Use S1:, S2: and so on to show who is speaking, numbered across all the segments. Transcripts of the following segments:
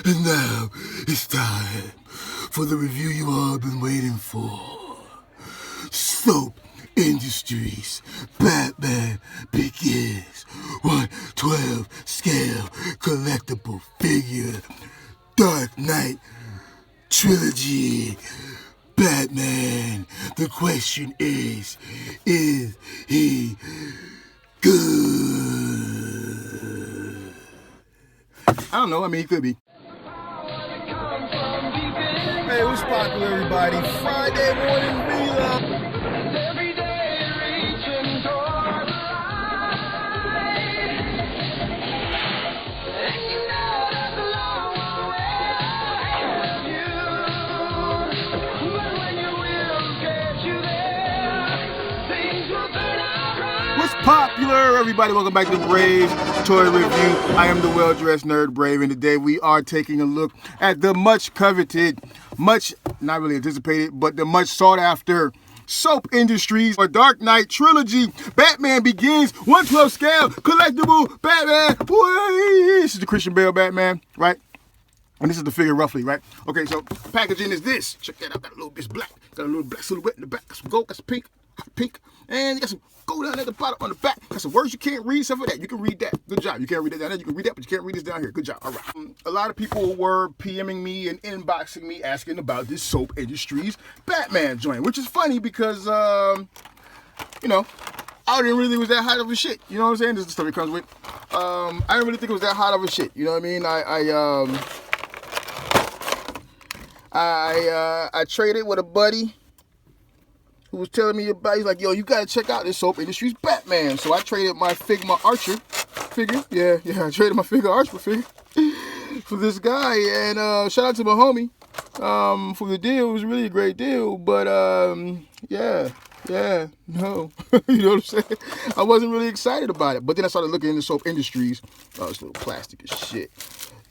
S1: And now it's time for the review you all been waiting for. Soap Industries Batman Begins 112 scale collectible figure Dark Knight Trilogy Batman. The question is he good? I don't know, I mean, he could be. Hey, what's popular, everybody? Friday morning relay. Every day reaching toward the light. And you know that's a long way ahead of you. But when your will gets you there, things will turn out right. What's popular, everybody? Welcome back to Brave's Toy Review. I am the well-dressed nerd Brave, and today we are taking a look at the much coveted, much not really anticipated, but the much sought after Soap Industries or Dark Knight Trilogy Batman Begins 112 scale collectible Batman. This is the Christian Bale Batman, right? And this is the figure roughly, right? Okay, so packaging is this. Check that out. Got a little bit black. Got a little black silhouette in the back. Got some gold. Got some pink. And you got some gold down at the bottom on the back. Got some words you can't read. Except for that, you can read that. Good job. You can't read that down there. You can read that, but you can't read this down here. Good job. All right. A lot of people were PMing me and inboxing me asking about this Soap Industries Batman joint, which is funny because, you know, I didn't really think it was that hot of a shit. You know what I'm saying? This is the stuff it comes with. I didn't really think it was that hot of a shit. You know what I mean? I traded with a buddy who was telling me about, he's like, yo, you gotta check out this Soap Industries Batman. So I traded my Figma Archer figure. Yeah, I traded my Figma Archer figure for this guy. And shout out to my homie for the deal. It was really a great deal. But yeah, no. You know what I'm saying? I wasn't really excited about it. But then I started looking into Soap Industries. Oh, it's a little plastic as shit.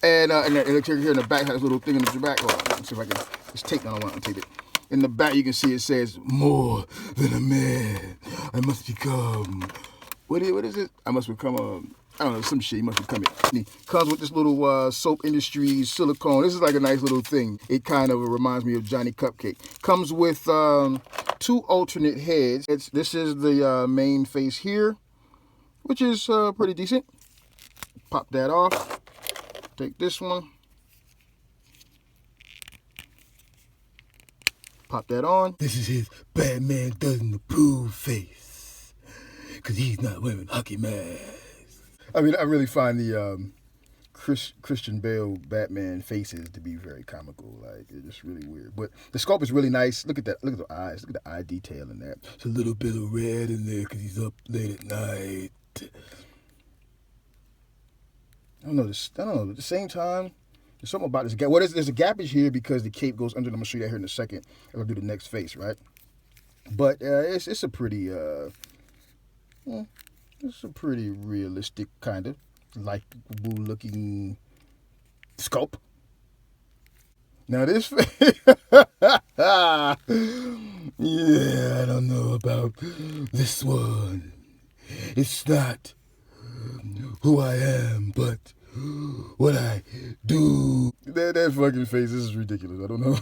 S1: And here in the back has a little thing in the back. Hold on, let's see if I can. It's taped. I don't want to tape it. In the back, you can see it says, "More than a man. I must become." What is it? I must become I don't know, some shit. You must become it. And it comes with this little Soap Industries silicone. This is like a nice little thing. It kind of reminds me of Johnny Cupcake. Comes with 2 alternate heads. This is the main face here, which is pretty decent. Pop that off. Take this one. Pop that on. This is his Batman doesn't approve face. Because he's not wearing hockey masks. I mean, I really find the Christian Bale Batman faces to be very comical. Like, it's just really weird. But the sculpt is really nice. Look at that. Look at the eyes. Look at the eye detail in that. There's a little bit of red in there because he's up late at night. I don't know. At the same time, there's something about this gap. There's a gappage here because the cape goes under. I'm gonna show you that here in a second. I'll do the next face, right? But it's a pretty realistic kind of likeable looking sculpt. Now this, yeah, I don't know about this one. It's not who I am, but what I do. That fucking face, this is ridiculous. I don't know.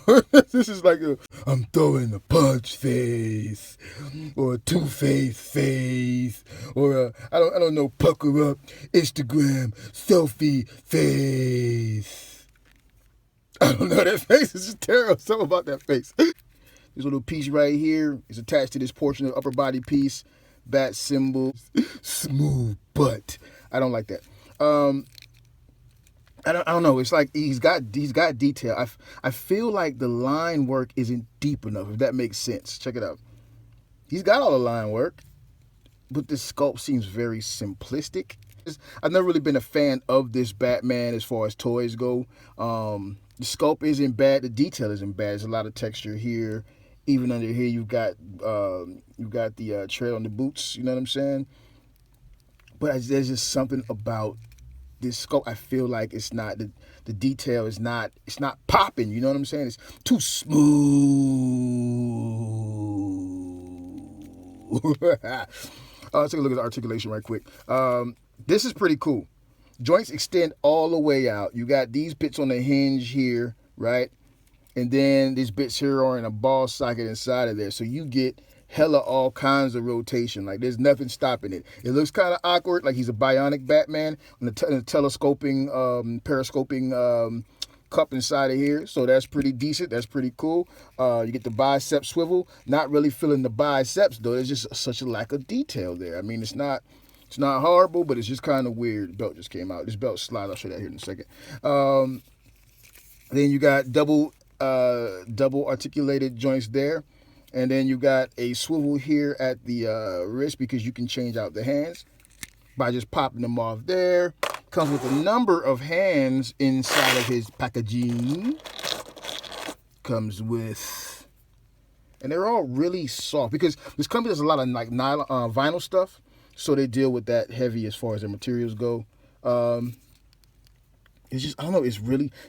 S1: This is like I'm throwing a punch face, or a two-face face, or I don't know, pucker up Instagram selfie face. I don't know, that face is just terrible. Something about that face. This little piece right here is attached to this portion of the upper body piece. Bat symbol. Smooth butt. I don't like that. I don't know. It's like he's got detail. I feel like the line work isn't deep enough, if that makes sense. Check it out. He's got all the line work, but this sculpt seems very simplistic. I've never really been a fan of this Batman as far as toys go. The sculpt isn't bad. The detail isn't bad. There's a lot of texture here. Even under here, you've got the tread on the boots. You know what I'm saying? But there's just something about this sculpt. I feel like it's not the detail is not, it's not popping. You know what I'm saying? It's too smooth. Let's take a look at the articulation right quick. This is pretty cool.
S2: Joints extend all the way out. You got these bits on the hinge here, right? And then these bits here are in a ball socket inside of there. So you get hella all kinds of rotation. Like there's nothing stopping it. It looks kind of awkward, like he's a bionic Batman on the telescoping, periscoping cup inside of here. So that's pretty decent. That's pretty cool. You get the bicep swivel. Not really feeling the biceps though. There's just such a lack of detail there. I mean, it's not horrible, but it's just kind of weird. The belt just came out. This belt slides. I'll show that here in a second. Then you got double articulated joints there. And then you got a swivel here at the wrist because you can change out the hands by just popping them off there. Comes with a number of hands inside of his packaging. Comes with, and they're all really soft because this company does a lot of like nylon, vinyl stuff, so they deal with that heavy as far as their materials go. It's just, I don't know, it's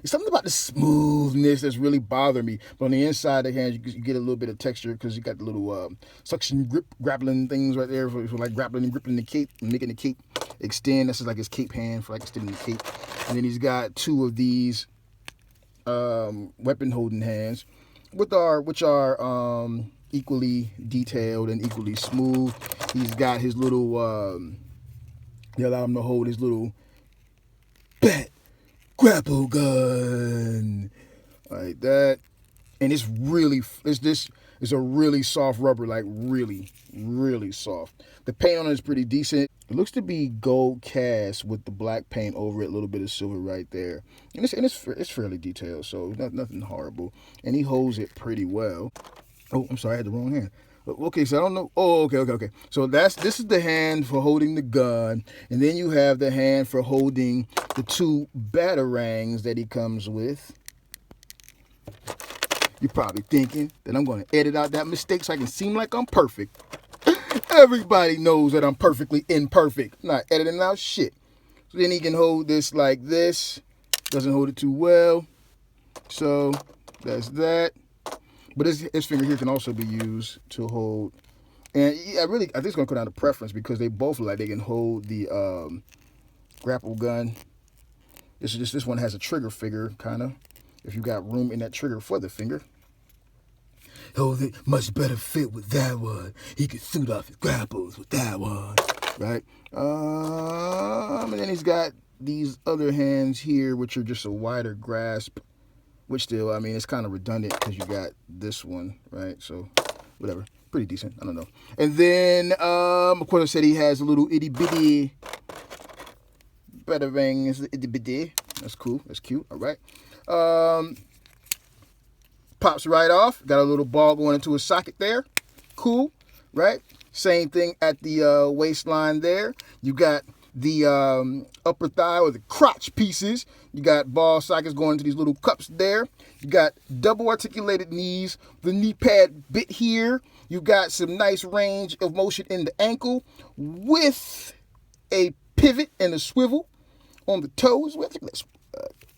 S2: something about the smoothness that's really bothering me. But on the inside of the hand, you get a little bit of texture because you got the little suction grip grappling things right there for like grappling and gripping the cape and making the cape extend. That's just like his cape hand for like extending the cape. And then he's got two of these weapon holding hands, which are equally detailed and equally smooth. He's got his little, they allow him to hold his little bat grapple gun like that, and it's a really soft rubber, like really soft. The paint on it is pretty decent. It looks to be gold cast with the black paint over it, a little bit of silver right there, and it's fairly detailed, so nothing horrible. And he holds it pretty well. Oh, I'm sorry, I had the wrong hand. Okay, so I don't know. Oh, okay. So this is the hand for holding the gun, and then you have the hand for holding the two batarangs that he comes with. You're probably thinking that I'm going to edit out that mistake so I can seem like I'm perfect. Everybody knows that I'm perfectly imperfect. I'm not editing out shit. So then he can hold this like this. Doesn't hold it too well. So that's that. But his finger here can also be used to hold. And I think it's going to come down to preference because they both like they can hold the grapple gun. This one has a trigger finger, kind of. If you got room in that trigger for the finger. Hold it much better fit with that one. He can suit off his grapples with that one, right? And then he's got these other hands here, which are just a wider grasp. Which still, I mean, it's kind of redundant because you got this one, right? So, whatever. Pretty decent. I don't know. And then, of course, I said he has a little itty-bitty batarang. It's itty-bitty. That's cool. That's cute. All right. Pops right off. Got a little ball going into a socket there. Cool. Right? Same thing at the waistline there. You got the upper thigh or the crotch pieces. You got ball sockets going into these little cups there. You got double articulated knees, the knee pad bit here. You got some nice range of motion in the ankle with a pivot and a swivel on the toes. I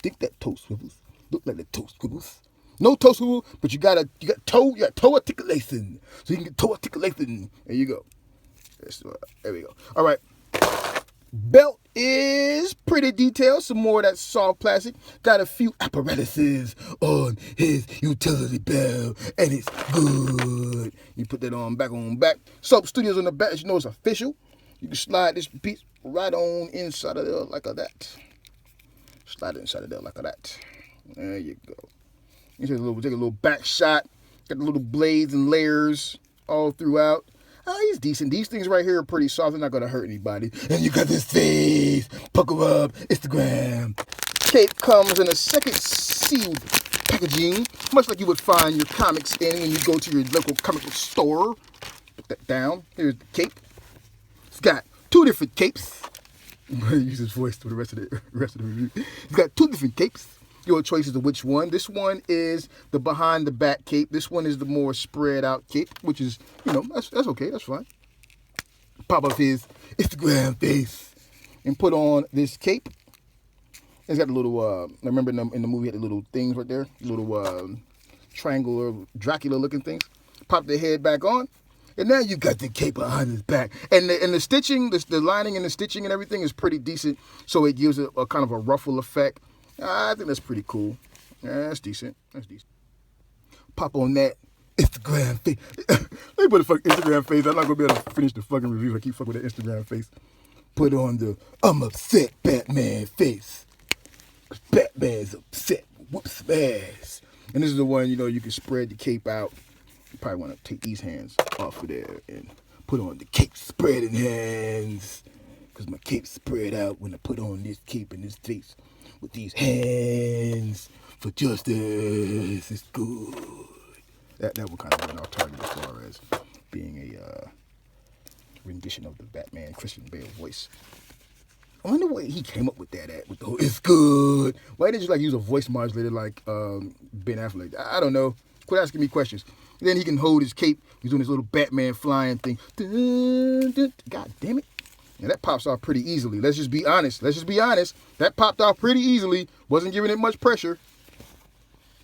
S2: think that toe swivels. Look like the toe swivels. No toe swivel, but you got toe articulation. So you can get toe articulation. There you go. There we go. All right. Belt is pretty detailed. Some more of that soft plastic. Got a few apparatuses on his utility belt, and it's good. You put that on back. Soap Studios on the back, as you know, it's official. You can slide this piece right on inside of there like that. Slide it inside of there like that. There you go. You take a little back shot. Got the little blades and layers all throughout. Oh, he's decent. These things right here are pretty soft. They're not going to hurt anybody. And you got this face. Pucker up. Instagram. Cape comes in a second sealed packaging, much like you would find your comics in when you go to your local comic book store. Put that down. Here's the cape. It's got two different capes. I'm going to use his voice for the rest of the review. It's got two different capes. Your choice is of which one. This one is the behind the back cape. This one is the more spread out cape, which is, that's okay. That's fine. Pop up his Instagram face and put on this cape. It's got a little, I remember in the movie, it had the little things right there, little triangular Dracula looking things. Pop the head back on. And now you got the cape behind his back. And the stitching, the lining and the stitching and everything is pretty decent. So it gives it a kind of a ruffle effect. I think that's pretty cool. Yeah, that's decent. That's decent. Pop on that Instagram face. Let me put a fucking Instagram face. I'm not going to be able to finish the fucking review if I keep fucking with that Instagram face. Put on the I'm upset Batman face. Batman's upset. Whoops ass. And this is the one, you can spread the cape out. You probably want to take these hands off of there and put on the cape spreading hands. Because my cape spread out when I put on this cape in this face with these hands for justice. It's good. That one kind of went off target as far as being a rendition of the Batman Christian Bale voice. I wonder what he came up with that at. With the whole, it's good. Why did you use a voice modulator like Ben Affleck? I don't know. Quit asking me questions. And then he can hold his cape. He's doing his little Batman flying thing. Dun, dun. God damn it. And that pops off pretty easily. Let's just be honest. That popped off pretty easily. Wasn't giving it much pressure.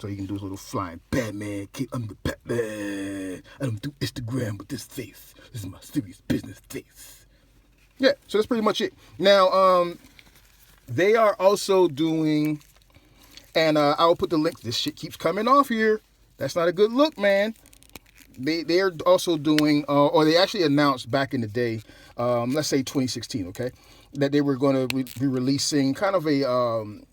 S2: So he can do his little flying Batman cape. I'm the Batman. I don't do Instagram with this face. This is my serious business face. Yeah, so that's pretty much it. Now, they are also doing, and I'll put the link. This shit keeps coming off here. That's not a good look, man. They're also doing, or they actually announced back in the day, let's say 2016, okay, that they were going to be releasing kind of a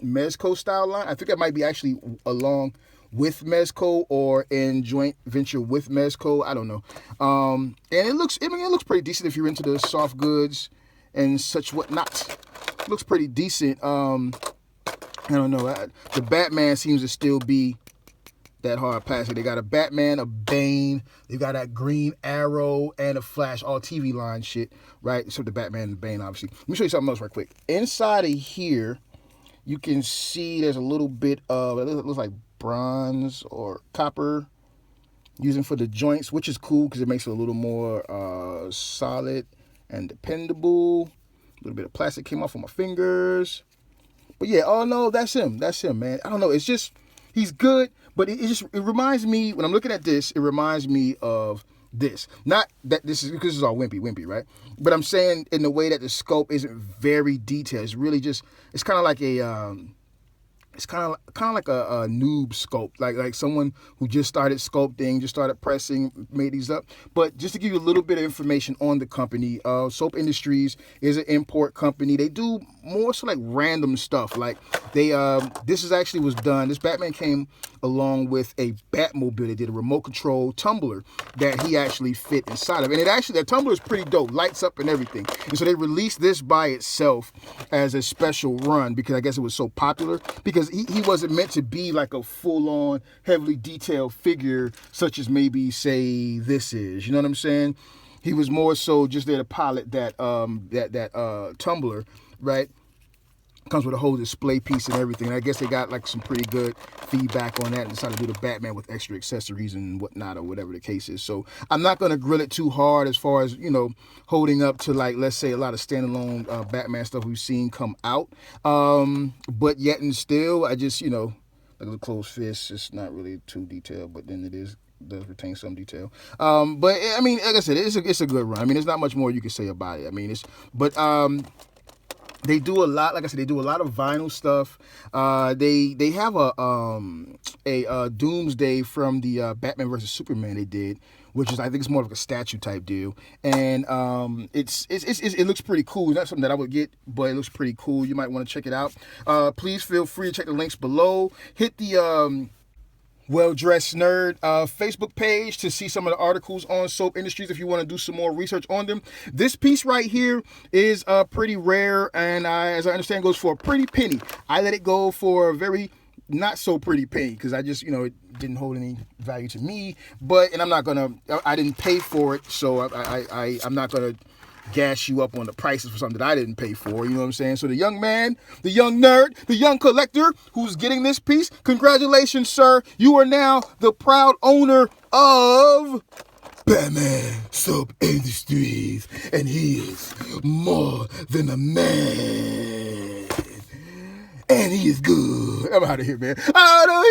S2: Mezco style line. I think that might be actually along with Mezco or in joint venture with Mezco. I don't know. And it looks pretty decent if you're into the soft goods and such whatnot. It looks pretty decent. I don't know. The Batman seems to still be that hard passing. They got a Batman, a Bane. They got that Green Arrow and a Flash, all TV line shit, right? So the Batman and Bane, obviously. Let me show you something else right quick. Inside of here, you can see there's a little bit of, it looks like bronze or copper using for the joints, which is cool because it makes it a little more solid and dependable. A little bit of plastic came off of my fingers. But yeah, oh no, that's him, man. I don't know, it's just, he's good, but it reminds me, when I'm looking at this, it reminds me of this. Not that this is, because this is all wimpy, right? But I'm saying in the way that the scope isn't very detailed. It's really just, it's kind of like a, it's kind of like a noob sculpt, like someone who just started sculpting, just started pressing, made these up. But just to give you a little bit of information on the company, Soap Industries is an import company. They do more so like random stuff. Like they, this was done. This Batman came along with a Batmobile. They did a remote control tumbler that he actually fit inside of, and that tumbler is pretty dope, lights up and everything. And so they released this by itself as a special run because I guess it was so popular. Because he wasn't meant to be like a full-on, heavily detailed figure such as maybe, say, this is. You know what I'm saying? He was more so just there to pilot that tumbler, right? Comes with a whole display piece and everything. And I guess they got like some pretty good feedback on that and decided to do the Batman with extra accessories and whatnot or whatever the case is. So I'm not going to grill it too hard as far as, holding up to like, let's say a lot of standalone Batman stuff we've seen come out. But yet and still, I just, like a closed fist, it's not really too detailed, but then does retain some detail. But I mean, like I said, it's a good run. I mean, there's not much more you can say about it. I mean, they do a lot, like I said, they do a lot of vinyl stuff. They have a Doomsday from the Batman vs Superman they did, which is, I think it's more of a statue type deal. And it looks pretty cool. It's not something that I would get, but it looks pretty cool. You might want to check it out. Please feel free to check the links below. Hit the Well-Dressed Nerd Facebook page to see some of the articles on Soap Industries if you want to do some more research on them. This piece right here is pretty rare, and as I understand, goes for a pretty penny. I let it go for a very not so pretty penny because I just, it didn't hold any value to me. And I didn't pay for it, so I'm not gonna gas you up on the prices for something that I didn't pay for, you know what I'm saying? So the young man, the young nerd, the young collector who's getting this piece, congratulations, sir. You are now the proud owner of Batman Soap Industries, and he is more than a man. And he is good. I'm out of here, man. Out of